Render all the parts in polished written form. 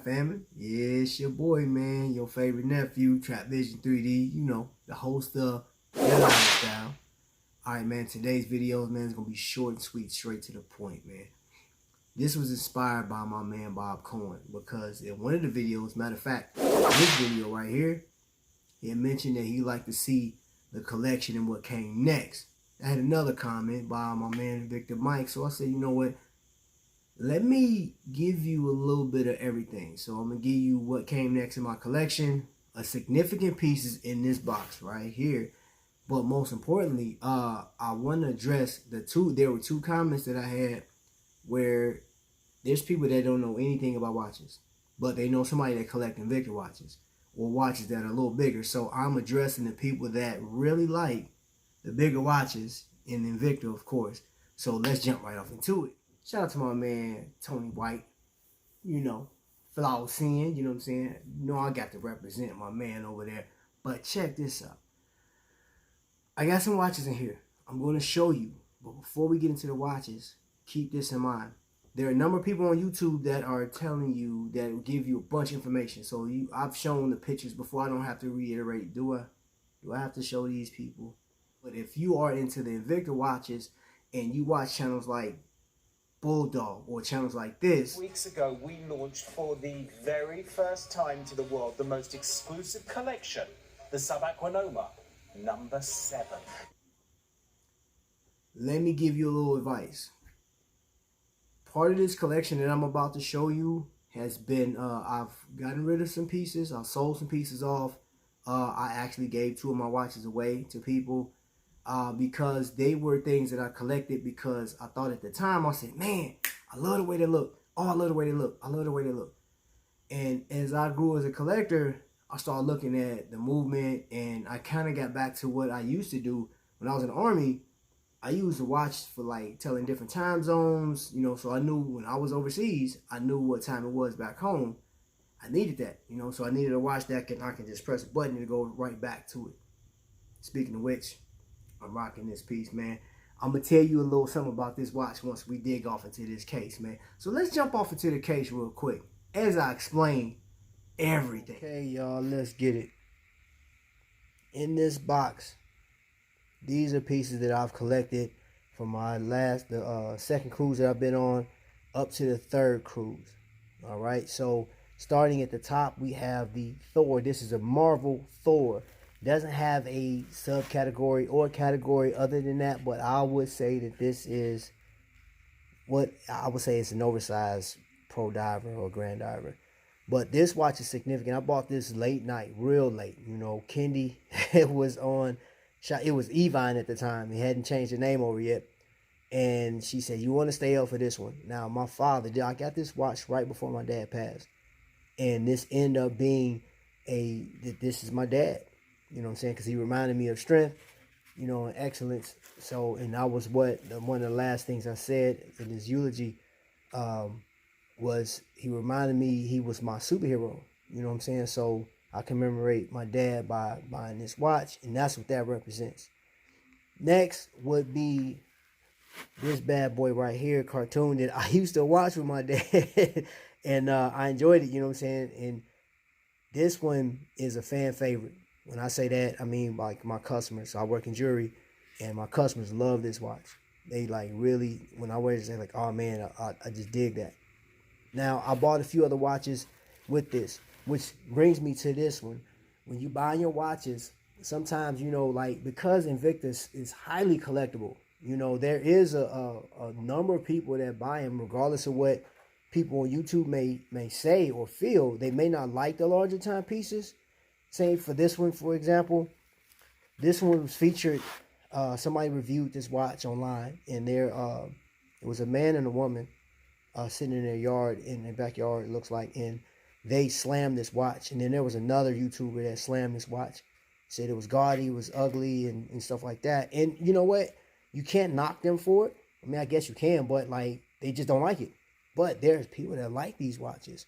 right, family. Yeah, it's your boy, man. Your favorite nephew, Trapvision 3D. You know, the host of Lifestyle. Alright, man. Today's videos, man, is going to be short and sweet, straight to the point, man. This was inspired by my man, Bob Cohen, because in one of the videos, matter of fact, this video right here, he had mentioned that he liked to see the collection and what came next. I had another comment by my man, Vic the Magnum, so I said, you know what? Let me give you a little bit of everything. So I'm going to give you what came next in my collection, a significant pieces in this box right here. But most importantly, I want to address there were two comments that I had where there's people that don't know anything about watches, but they know somebody that collect Invicta watches or watches that are a little bigger. So I'm addressing the people that really like the bigger watches in Invicta, of course. So let's jump right off into it. Shout out to my man, Tony White. You know, Flawlessing, you know what I'm saying? You know I got to represent my man over there. But check this out. I got some watches in here. I'm going to show you. But before we get into the watches, keep this in mind. There are a number of people on YouTube that are telling you, that will give you a bunch of information. So I've shown the pictures before. I don't have to reiterate. Do I have to show these people? But if you are into the Invicta watches and you watch channels like Bulldog or channels like this. Weeks ago, we launched for the very first time to the world the most exclusive collection, the Subaquanoma number 7. Let me give you a little advice. Part of this collection that I'm about to show you has been, I've gotten rid of some pieces. I've sold some pieces off. I actually gave 2 of my watches away to people. Because they were things that I collected because I thought at the time, I said, man, I love the way they look. Oh, I love the way they look. I love the way they look. And as I grew as a collector, I started looking at the movement, and I kind of got back to what I used to do when I was in the Army. I used to watch for like telling different time zones, you know, so I knew when I was overseas, I knew what time it was back home. I needed that, you know, so I needed a watch that I can just press a button and go right back to it. Speaking of which, I'm rocking this piece, man. I'm going to tell you a little something about this watch once we dig off into this case, man. So let's jump off into the case real quick as I explain everything. Okay, y'all, let's get it. In this box, these are pieces that I've collected from my second cruise that I've been on up to the 3rd cruise. All right, so starting at the top, we have the Thor. This is a Marvel Thor. Doesn't have a subcategory or category other than that, but I would say that this is what I would say is an oversized pro diver or grand diver. But this watch is significant. I bought this late night, real late. You know, Kendi, it was Evine at the time. He hadn't changed the name over yet. And she said, you want to stay up for this one? Now, my father, I got this watch right before my dad passed. And this ended up being this is my dad. You know what I'm saying? Because he reminded me of strength, you know, and excellence. So, and that was one of the last things I said in his eulogy, was he reminded me he was my superhero. You know what I'm saying? So I commemorate my dad by buying this watch, and that's what that represents. Next would be this bad boy right here, cartoon that I used to watch with my dad, and I enjoyed it. You know what I'm saying? And this one is a fan favorite. When I say that, I mean like my customers. So I work in jewelry, and my customers love this watch. They like really, when I wear it, they're like, oh man, I just dig that. Now, I bought a few other watches with this, which brings me to this one. When you buy your watches, sometimes, you know, like, because Invicta is highly collectible, you know, there is a number of people that buy them, regardless of what people on YouTube may say or feel. They may not like the larger timepieces. Say for this one, for example, this one was featured. Somebody reviewed this watch online, and it was a man and a woman sitting in their yard, in their backyard, it looks like, and they slammed this watch. And then there was another YouTuber that slammed this watch, said it was gaudy, it was ugly, and stuff like that. And you know what? You can't knock them for it. I mean, I guess you can, but like, they just don't like it. But there's people that like these watches.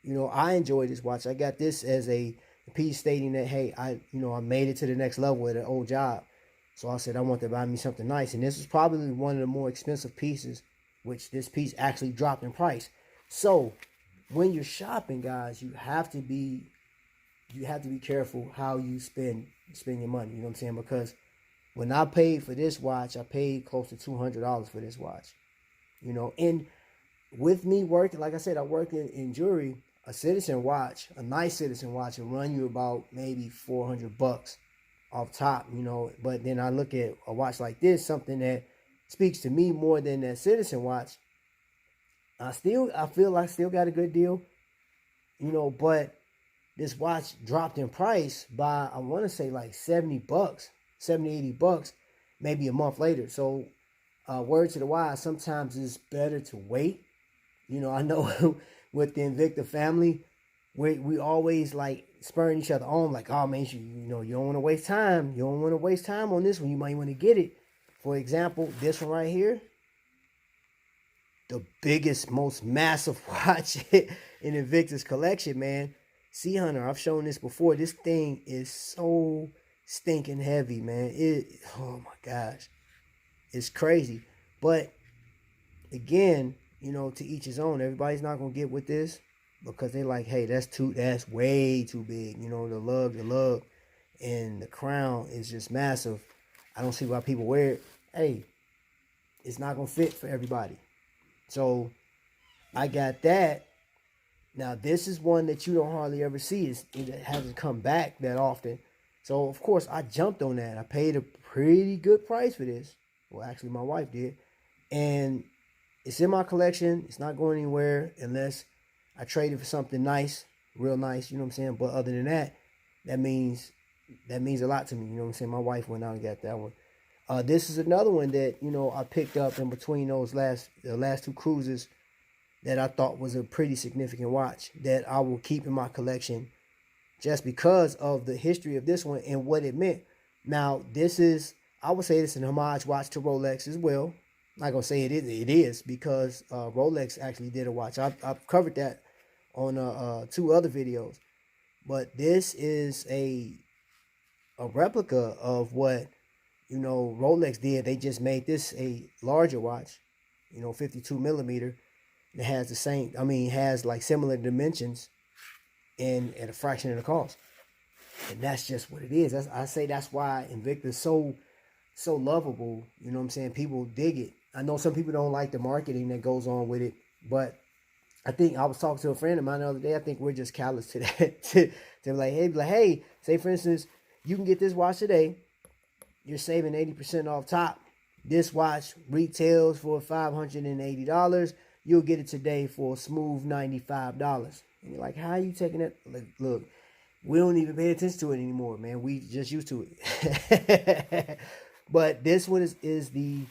You know, I enjoy this watch. I got this as a piece stating that, hey, I made it to the next level at an old job. So I said I want to buy me something nice. And this was probably one of the more expensive pieces, which this piece actually dropped in price. So when you're shopping, guys, you have to be careful how you spend your money. You know what I'm saying? Because when I paid for this watch, I paid close to $200 for this watch. You know, and with me working, like I said, I work in jewelry. A Citizen watch, a nice Citizen watch, will run you about maybe $400 off top. You know, but then I look at a watch like this, something that speaks to me more than that Citizen watch. I feel I still got a good deal. You know, but this watch dropped in price by, I want to say like $70, $80, maybe a month later. So, word to the wise, sometimes it's better to wait. You know, I know with the Invicta family, we always like spurring each other on, like, oh man, you don't want to waste time. You don't want to waste time on this one. You might want to get it. For example, this one right here, the biggest, most massive watch in Invicta's collection, man. Sea Hunter, I've shown this before. This thing is so stinking heavy, man. Oh my gosh, it's crazy. But again, you know, to each his own. Everybody's not gonna get with this because they're like, hey, that's way too big. You know, the lug, and the crown is just massive. I don't see why people wear it. Hey, it's not gonna fit for everybody. So I got that. Now, this is one that you don't hardly ever see. It hasn't come back that often. So, of course, I jumped on that. I paid a pretty good price for this. Well, actually, my wife did. And it's in my collection. It's not going anywhere unless I trade it for something nice, real nice, you know what I'm saying? But other than that, that means a lot to me, you know what I'm saying? My wife went out and got that one. This is another one that, you know, I picked up in between the last two cruises that I thought was a pretty significant watch that I will keep in my collection just because of the history of this one and what it meant. Now, I would say this is an homage watch to Rolex as well. I'm not going to say it is because Rolex actually did a watch. I've covered that on 2 other videos. But this is a replica of what, you know, Rolex did. They just made this a larger watch, you know, 52 millimeter. It has has like similar dimensions and at a fraction of the cost. And that's just what it is. I say that's why Invicta is so lovable. You know what I'm saying? People dig it. I know some people don't like the marketing that goes on with it, but I think I was talking to a friend of mine the other day. I think we're just callous to that. to like, hey, say for instance, you can get this watch today. You're saving 80% off top. This watch retails for $580. You'll get it today for a smooth $95. And you're like, how are you taking that? Look, we don't even pay attention to it anymore, man. We just used to it. But this one is the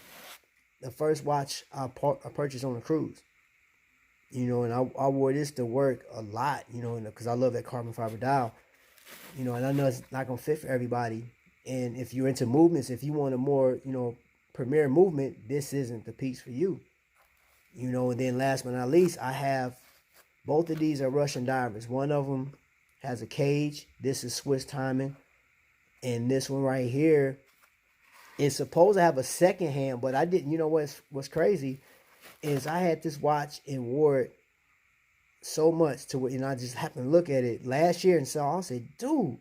first watch I purchased on a cruise. You know, and I wore this to work a lot, you know, because I love that carbon fiber dial. You know, and I know it's not going to fit for everybody. And if you're into movements, if you want a more, you know, premier movement, this isn't the piece for you. You know, and then last but not least, I have both of these are Russian divers. One of them has a cage. This is Swiss timing. And this one right here is supposed to have a second hand, but I didn't. You know what's crazy is I had this watch and wore it so much to where, you know, I just happened to look at it last year and saw, I said, dude,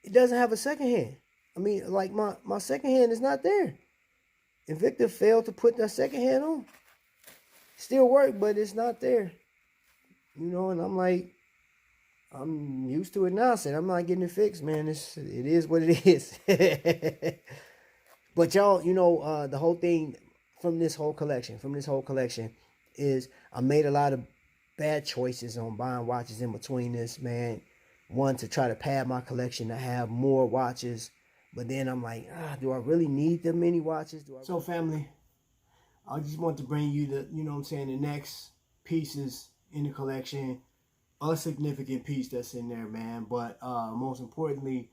it doesn't have a second hand. I mean, like my second hand is not there. Invicta failed to put that second hand on. Still work, but it's not there. You know, and I'm like, I'm used to it now. I said, I'm not getting it fixed, man. It is what it is. But y'all, you know, the whole thing from this whole collection is I made a lot of bad choices on buying watches in between this, man. One, to try to pad my collection to have more watches. But then I'm like, do I really need that many watches? So family, I just want to bring you the next pieces in the collection. A significant piece that's in there, man. But most importantly,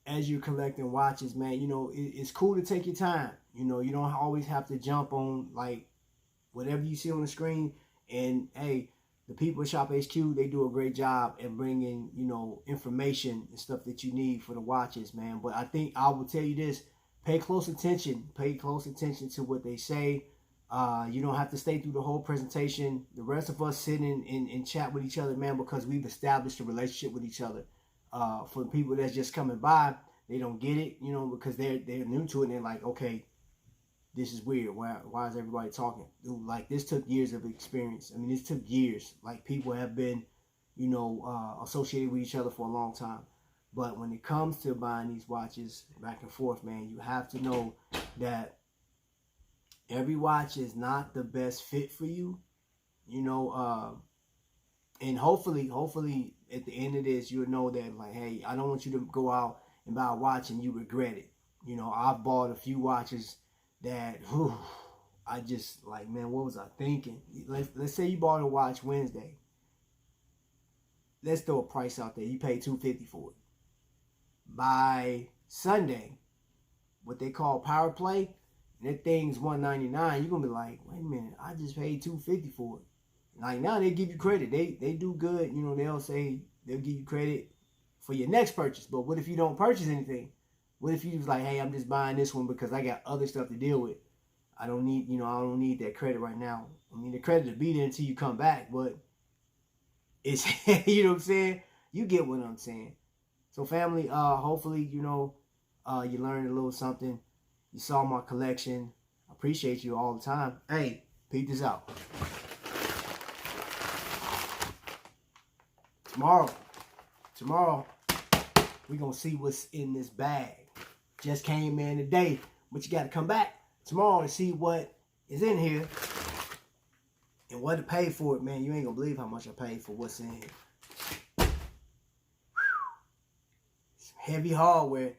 as you're collecting watches, man, you know, it's cool to take your time. You know, you don't always have to jump on, like, whatever you see on the screen. And, hey, the people at Shop HQ, they do a great job at bringing, you know, information and stuff that you need for the watches, man. But I think I will tell you this. Pay close attention. Pay close attention to what they say. You don't have to stay through the whole presentation. The rest of us sit in chat with each other, man, because we've established a relationship with each other. For the people that's just coming by, they don't get it, you know, because they're new to it and they're like, okay, this is weird. Why is everybody talking? Dude, like, this took years of experience. I mean, this took years. Like, people have been, you know, associated with each other for a long time. But when it comes to buying these watches back and forth, man, you have to know that every watch is not the best fit for you, you know, and hopefully at the end of this, you'll know that, like, hey, I don't want you to go out and buy a watch and you regret it. You know, I've bought a few watches that, I just, like, man, what was I thinking? Let's say you bought a watch Wednesday. Let's throw a price out there. You pay $250 for it. By Sunday, what they call power play, and that thing's $199. You're gonna be like, wait a minute, I just paid $250 for it. Like, now they give you credit. They do good. You know, they'll give you credit for your next purchase. But what if you don't purchase anything? What if you was like, hey, I'm just buying this one because I got other stuff to deal with. I don't need, you know, I don't need that credit right now. I mean, the credit to be there until you come back, but it's, you know what I'm saying? You get what I'm saying. So family, hopefully, you know, you learned a little something. You saw my collection. I appreciate you all the time. Hey, peep this out. Tomorrow, we're going to see what's in this bag. Just came in today, but you got to come back tomorrow to see what is in here and what to pay for it, man. You ain't going to believe how much I paid for what's in here. Some heavy hardware.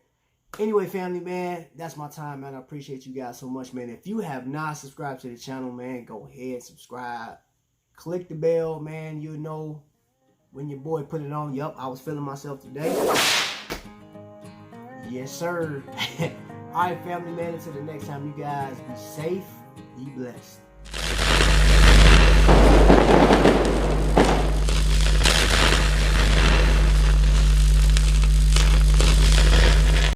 Anyway, family, man, that's my time, man. I appreciate you guys so much, man. If you have not subscribed to the channel, man, go ahead, subscribe. Click the bell, man. You'll know when your boy put it on. Yup, I was feeling myself today. Yes, sir. All right, family, man. Until the next time, you guys be safe, be blessed.